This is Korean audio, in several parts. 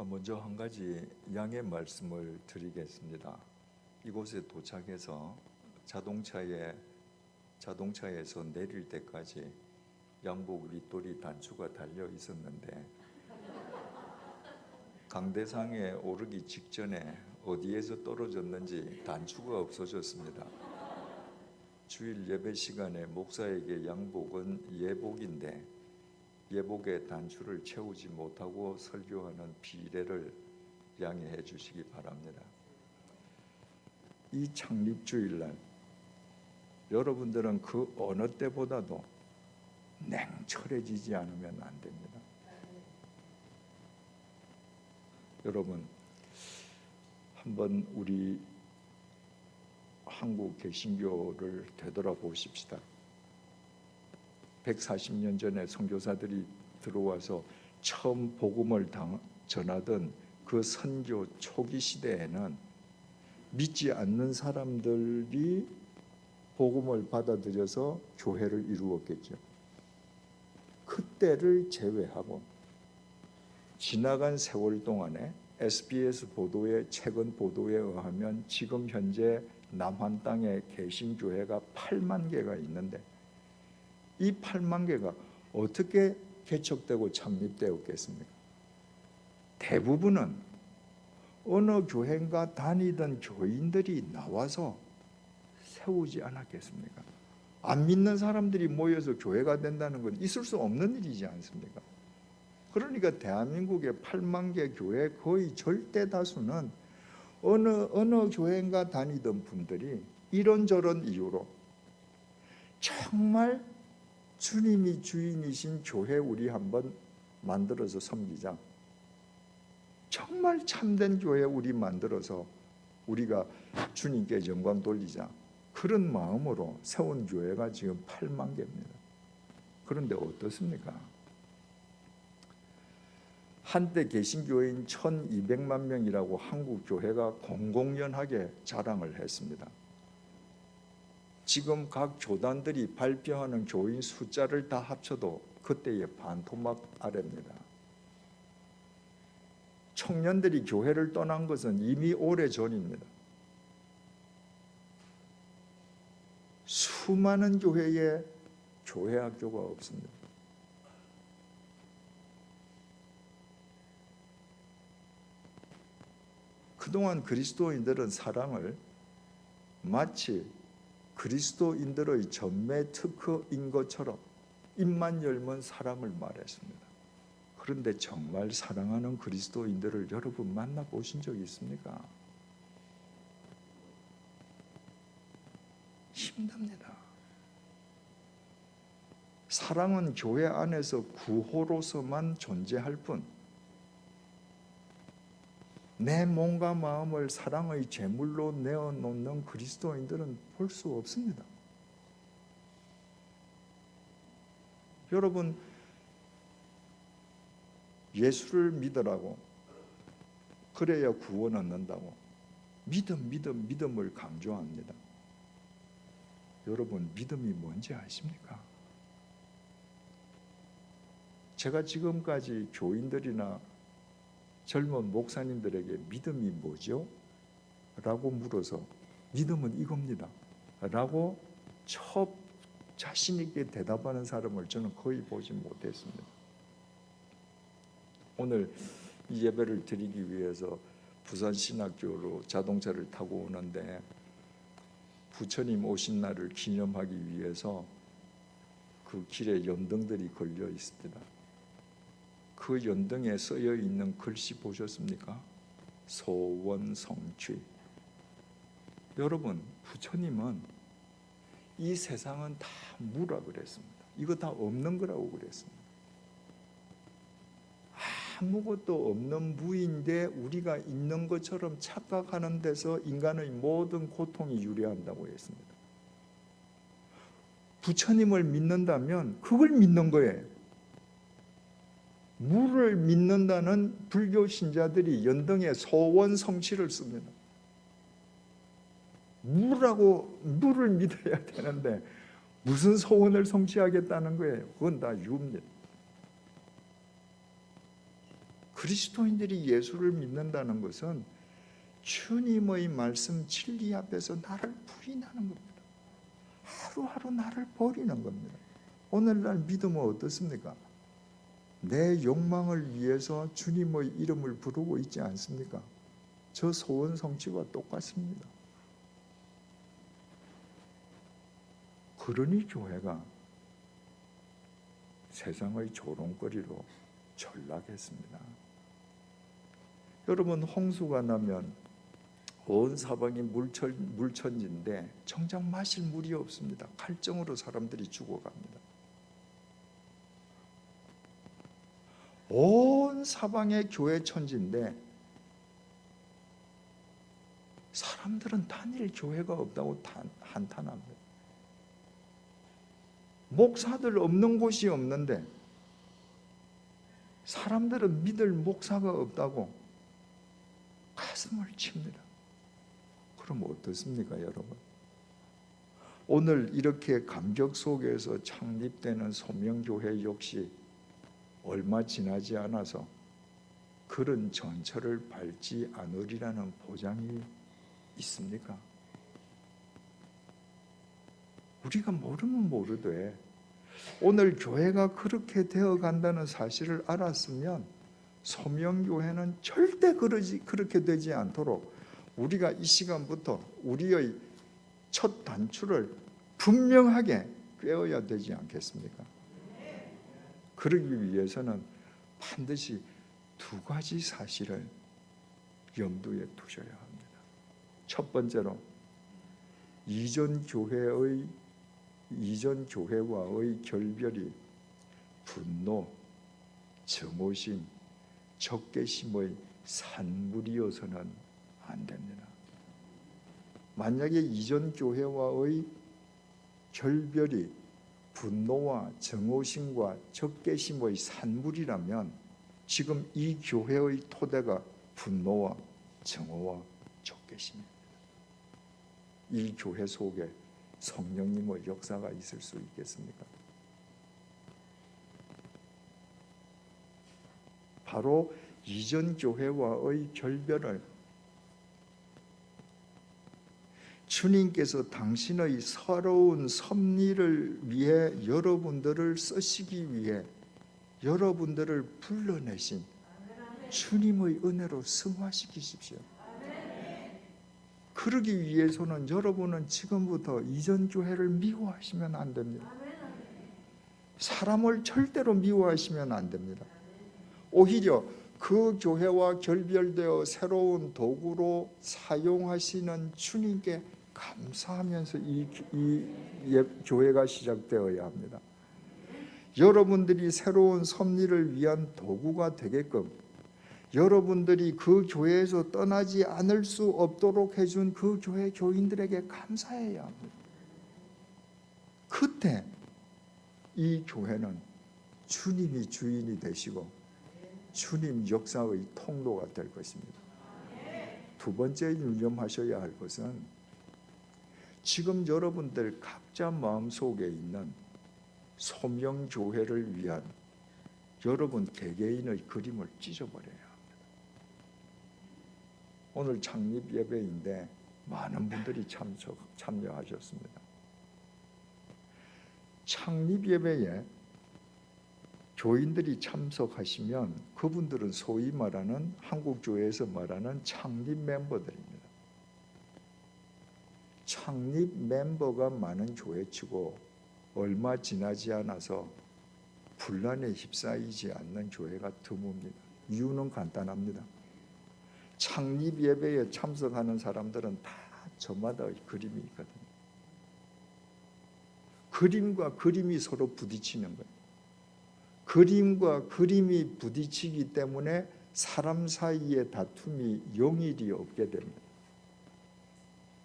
먼저 한 가지 양해 말씀을 드리겠습니다. 이곳에 도착해서 자동차에서 내릴 때까지 양복 윗돌이 단추가 달려 있었는데 강대상에 오르기 직전에 어디에서 떨어졌는지 단추가 없어졌습니다. 주일 예배 시간에 목사에게 양복은 예복인데 예복의 단추를 채우지 못하고 설교하는 비례를 양해해 주시기 바랍니다. 이 창립주일날 여러분들은 그 어느 때보다도 냉철해지지 않으면 안 됩니다. 여러분, 한번 우리 한국 개신교를 되돌아보십시다. 140년 전에 선교사들이 들어와서 처음 복음을 전하던 그 선교 초기 시대에는 믿지 않는 사람들이 복음을 받아들여서 교회를 이루었겠죠. 그때를 제외하고 지나간 세월 동안에 SBS 보도의 최근 보도에 의하면 지금 현재 남한 땅에 개신교회가 8만 개가 있는데 이 8만 개가 어떻게 개척되고 창립되었겠습니까? 대부분은 어느 교회인가 다니던 교인들이 나와서 세우지 않았겠습니까? 안 믿는 사람들이 모여서 교회가 된다는 건 있을 수 없는 일이지 않습니까? 그러니까 대한민국의 8만 개 교회 거의 절대 다수는 어느 교회인가 다니던 분들이 이런저런 이유로 정말 주님이 주인이신 교회 우리 한번 만들어서 섬기자. 정말 참된 교회 우리 만들어서 우리가 주님께 영광 돌리자. 그런 마음으로 세운 교회가 지금 8만 개입니다. 그런데 어떻습니까? 한때 개신교인 1200만 명이라고 한국 교회가 공공연하게 자랑을 했습니다. 지금 각 교단들이 발표하는 교인 숫자를 다 합쳐도 그때의 반토막 아래입니다. 청년들이 교회를 떠난 것은 이미 오래전입니다. 수많은 교회에 교회 학교가 없습니다. 그동안 그리스도인들은 사랑을 마치 그리스도인들의 전매 특허인 것처럼 입만 열면 사랑을 말했습니다. 그런데 정말 사랑하는 그리스도인들을 여러분 만나보신 적 있습니까? 힘듭니다. 사랑은 교회 안에서 구호로서만 존재할 뿐 내 몸과 마음을 사랑의 제물로 내어놓는 그리스도인들은 볼 수 없습니다. 여러분, 예수를 믿으라고 그래야 구원 얻는다고 믿음을 강조합니다. 여러분, 믿음이 뭔지 아십니까? 제가 지금까지 교인들이나 젊은 목사님들에게 믿음이 뭐죠? 라고 물어서 믿음은 이겁니다 라고 자신 있게 대답하는 사람을 저는 거의 보지 못했습니다. 오늘 이 예배를 드리기 위해서 부산신학교로 자동차를 타고 오는데 부처님 오신 날을 기념하기 위해서 그 길에 연등들이 걸려 있습니다. 그 연등에 쓰여 있는 글씨 보셨습니까? 소원성취. 여러분, 부처님은 이 세상은 다 무라 그랬습니다. 이거 다 없는 거라고 그랬습니다. 아무것도 없는 무인데 우리가 있는 것처럼 착각하는 데서 인간의 모든 고통이 유래한다고 했습니다. 부처님을 믿는다면 그걸 믿는 거예요. 무를 믿는다는 불교 신자들이 연등에 소원성취를 씁니다. 무를 믿어야 되는데 무슨 소원을 성취하겠다는 거예요? 그건 다 유입니다. 그리스도인들이 예수를 믿는다는 것은 주님의 말씀 진리 앞에서 나를 부인하는 겁니다. 하루하루 나를 버리는 겁니다. 오늘날 믿음은 어떻습니까? 내 욕망을 위해서 주님의 이름을 부르고 있지 않습니까? 저 소원 성취와 똑같습니다. 그러니 교회가 세상의 조롱거리로 전락했습니다. 여러분, 홍수가 나면 온 사방이 물천지인데 정작 마실 물이 없습니다. 갈증으로 사람들이 죽어갑니다. 온 사방의 교회 천지인데 사람들은 단일 교회가 없다고 한탄합니다. 목사들 없는 곳이 없는데 사람들은 믿을 목사가 없다고 가슴을 칩니다. 그럼 어떻습니까, 여러분? 오늘 이렇게 감격 속에서 창립되는 소명교회 역시 얼마 지나지 않아서 그런 전철을 밟지 않으리라는 보장이 있습니까? 우리가 모르면 모르되 오늘 교회가 그렇게 되어 간다는 사실을 알았으면 소명교회는 절대 그렇게 되지 않도록 우리가 이 시간부터 우리의 첫 단추를 분명하게 꿰어야 되지 않겠습니까? 그러기 위해서는 반드시 두 가지 사실을 염두에 두셔야 합니다. 첫 번째로 이전 교회와의 결별이 분노, 증오심, 적개심의 산물이어서는 안 됩니다. 만약에 이전 교회와의 결별이 분노와 증오심과 적개심의 산물이라면 지금 이 교회의 토대가 분노와 증오와 적개심입니다. 이 교회 속에 성령님의 역사가 있을 수 있겠습니까? 바로 이전 교회와의 결별을 주님께서 당신의 서러운 섭리를 위해 여러분들을 쓰시기 위해 여러분들을 불러내신 주님의 은혜로 승화시키십시오. 그러기 위해서는 여러분은 지금부터 이전 교회를 미워하시면 안 됩니다. 사람을 절대로 미워하시면 안 됩니다. 오히려 그 교회와 결별되어 새로운 도구로 사용하시는 주님께 감사하면서 이 교회가 시작되어야 합니다. 여러분들이 새로운 섭리를 위한 도구가 되게끔 여러분들이 그 교회에서 떠나지 않을 수 없도록 해준 그 교회 교인들에게 감사해야 합니다. 그때 이 교회는 주님이 주인이 되시고 주님 역사의 통로가 될 것입니다. 두 번째 유념하셔야 할 것은 지금 여러분들 각자 마음속에 있는 소명교회를 위한 여러분 개개인의 그림을 찢어버려야 합니다. 오늘 창립 예배인데 많은 분들이 참여하셨습니다. 창립 예배에 교인들이 참석하시면 그분들은 소위 말하는 한국교회에서 말하는 창립 멤버들입니다. 창립 멤버가 많은 교회치고 얼마 지나지 않아서 분란에 휩싸이지 않는 교회가 드뭅니다. 이유는 간단합니다. 창립 예배에 참석하는 사람들은 다 저마다의 그림이 있거든요. 그림과 그림이 서로 부딪히는 거예요. 그림과 그림이 부딪히기 때문에 사람 사이의 다툼이 용일이 없게 됩니다.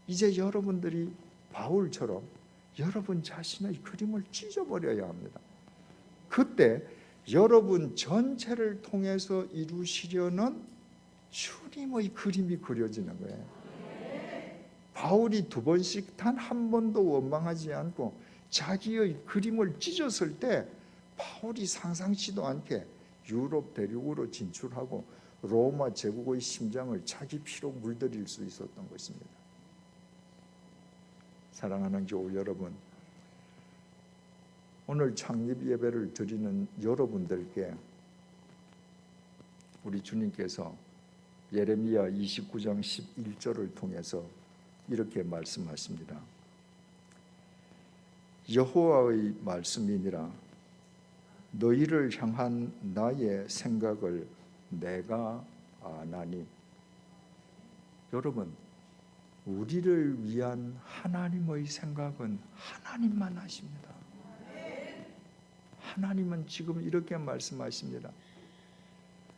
이제 여러분들이 바울처럼 여러분 자신의 그림을 찢어버려야 합니다. 그때 여러분 전체를 통해서 이루시려는 주님의 그림이 그려지는 거예요. 바울이 두 번씩 단 한 번도 원망하지 않고 자기의 그림을 찢었을 때 바울이 상상치도 않게 유럽 대륙으로 진출하고 로마 제국의 심장을 자기 피로 물들일 수 있었던 것입니다. 사랑하는 교우 여러분, 오늘 창립 예배를 드리는 여러분들께 우리 주님께서 예레미야 29장 11절을 통해서 이렇게 말씀하십니다. 여호와의 말씀이니라. 너희를 향한 나의 생각을 내가 아나니. 여러분, 우리를 위한 하나님의 생각은 하나님만 아십니다. 하나님은 지금 이렇게 말씀하십니다.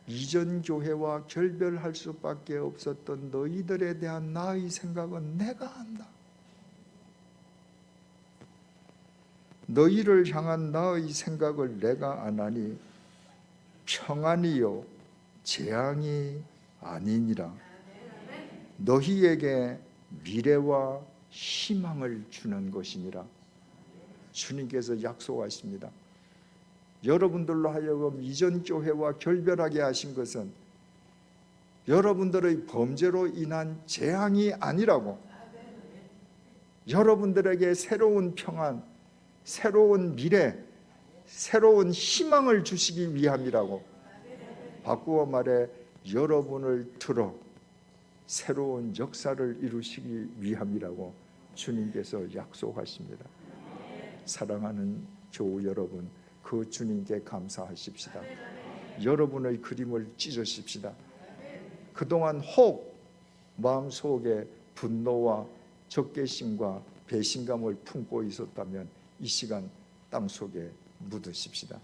이전 교회와 결별할 수밖에 없었던 너희들에 대한 나의 생각은 내가 안다. 너희를 향한 나의 생각을 내가 아나니 평안이요 재앙이 아니니라. 너희에게 미래와 희망을 주는 것이니라. 주님께서 약속하십니다. 여러분들로 하여금 이전 교회와 결별하게 하신 것은 여러분들의 범죄로 인한 재앙이 아니라고, 여러분들에게 새로운 평안, 새로운 미래, 새로운 희망을 주시기 위함이라고, 바꾸어 말해 여러분을 틀어 새로운 역사를 이루시기 위함이라고 주님께서 약속하십니다. 사랑하는 교우 여러분, 그 주님께 감사하십시다. 여러분의 그림을 찢으십시다. 그동안 혹 마음속에 분노와 적개심과 배신감을 품고 있었다면 이 시간 땅속에 묻으십시다.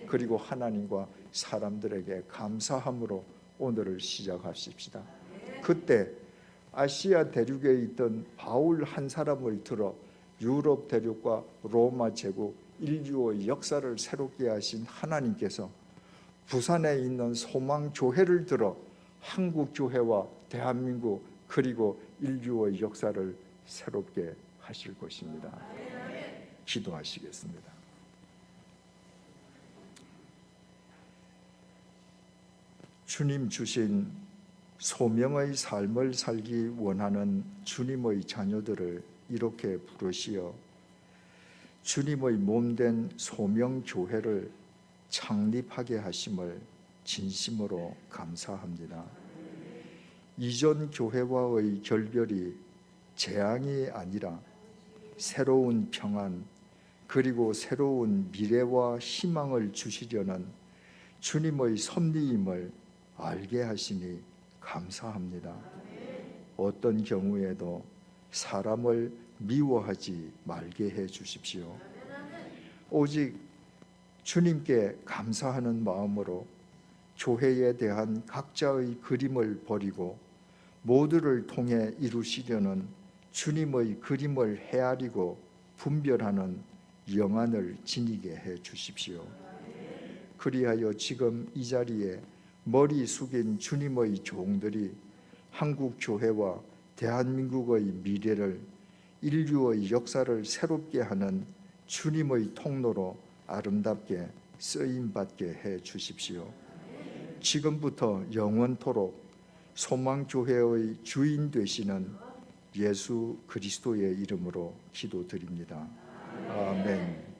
그리고 하나님과 사람들에게 감사함으로 오늘을 시작하십시다. 그때 아시아 대륙에 있던 바울 한 사람을 들어 유럽 대륙과 로마 제국 인류의 역사를 새롭게 하신 하나님께서 부산에 있는 소망교회를 들어 한국교회와 대한민국 그리고 인류의 역사를 새롭게 하실 것입니다. 기도하시겠습니다. 주님 주신 소명의 삶을 살기 원하는 주님의 자녀들을 이렇게 부르시어 주님의 몸된 소명교회를 창립하게 하심을 진심으로 감사합니다. 이전 교회와의 결별이 재앙이 아니라 새로운 평안 그리고 새로운 미래와 희망을 주시려는 주님의 섭리임을 알게 하시니 감사합니다. 어떤 경우에도 사람을 미워하지 말게 해 주십시오. 오직 주님께 감사하는 마음으로 교회에 대한 각자의 그림을 버리고 모두를 통해 이루시려는 주님의 그림을 헤아리고 분별하는 영안을 지니게 해 주십시오. 그리하여 지금 이 자리에 머리 숙인 주님의 종들이 한국 교회와 대한민국의 미래를, 인류의 역사를 새롭게 하는 주님의 통로로 아름답게 쓰임받게 해 주십시오. 지금부터 영원토록 소망교회의 주인 되시는 예수 그리스도의 이름으로 기도드립니다. 아멘.